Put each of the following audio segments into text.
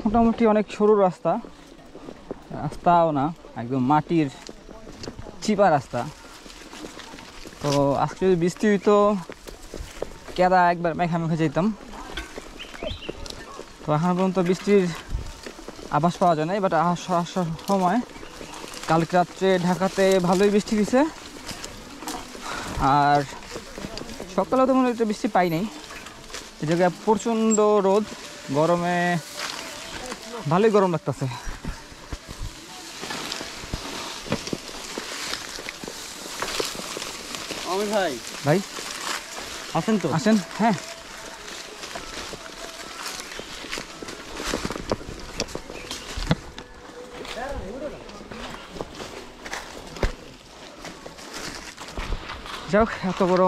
মোটামুটি অনেক সরু রাস্তা, রাস্তাও না একদম মাটির চিপা রাস্তা। তো আজকে যদি বৃষ্টি হইতো কেদা একবার মেখে যেতাম। তো এখন পর্যন্ত বৃষ্টির আভাস পাওয়া যায় না, বাট আসার সময় কালকে রাত্রে ঢাকাতে ভালোই বৃষ্টি দিছে, আর সকালেও তো মনে হয় বৃষ্টি পাই নাই। এই জায়গায় প্রচণ্ড রোদ, গরমে ভালোই গরম লাগতেছে। ভাই ভাই আসেন তো, আসেন। হ্যাঁ যাক, এত বড়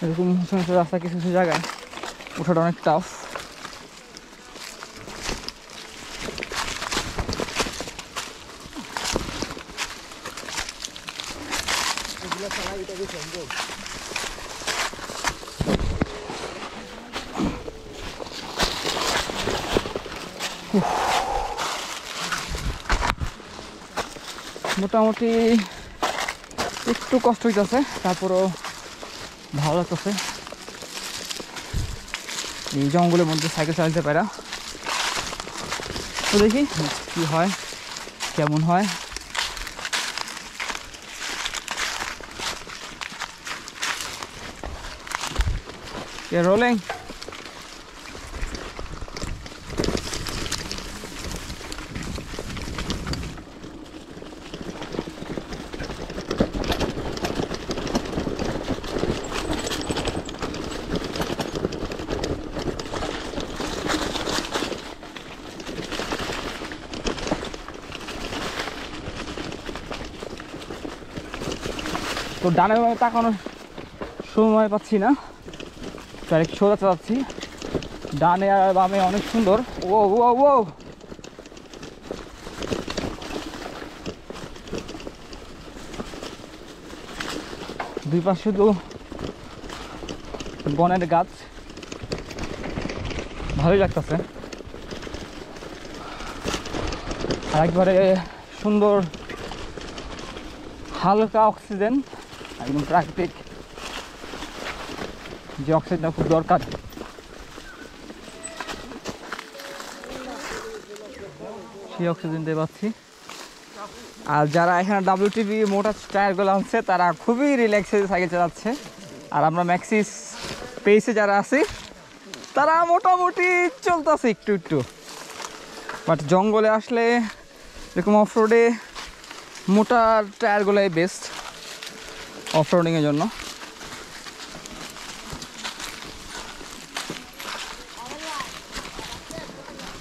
এরকম রাস্তা কিছু কিছু জায়গায় ওঠাটা অনেক টাফ। মোটামুটি একটু কষ্ট হইতেছে, তারপরও ভালো লাগতেছে এই জঙ্গলের মধ্যে সাইকেল চালাতে পারা। তো দেখি কি হয়, কেমন হয়। রোলিং তো ডানে বামে তাকানোর সময় পাচ্ছি না, ডাইরেক্ট সোজা চালাচ্ছি। ডানে আর বামে অনেক সুন্দর। ও ও ও দুই পাশে তো বনের গাছ, ভালোই লাগতেছে। আর একবারে সুন্দর হালকা অক্সিজেন, একদম প্রাকৃতিক যে অক্সিজেনটা খুব দরকার, সেই অক্সিজেনটা পাচ্ছি। আর যারা এখানে WTV মোটর টায়ারগুলো আনছে তারা খুবই রিল্যাক্সে সাইকেল চালাচ্ছে। আর আমরা ম্যাক্সিস পেসে যারা আছি তারা মোটামুটি চলতেছে একটু একটু। বাট জঙ্গলে আসলে এরকম অফরোডে মোটা টায়ারগুলোই বেস্ট অফরোডিংয়ের জন্য।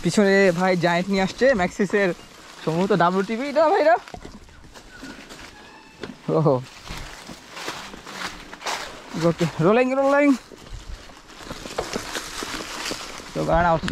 পিছনে ভাই জায়েন্ট নিয়ে আসছে ম্যাক্সিসের, সম্ভবত WTV এটা ভাইরা। ওহো ওকে, রোলিং রোলিং তো গান আউট।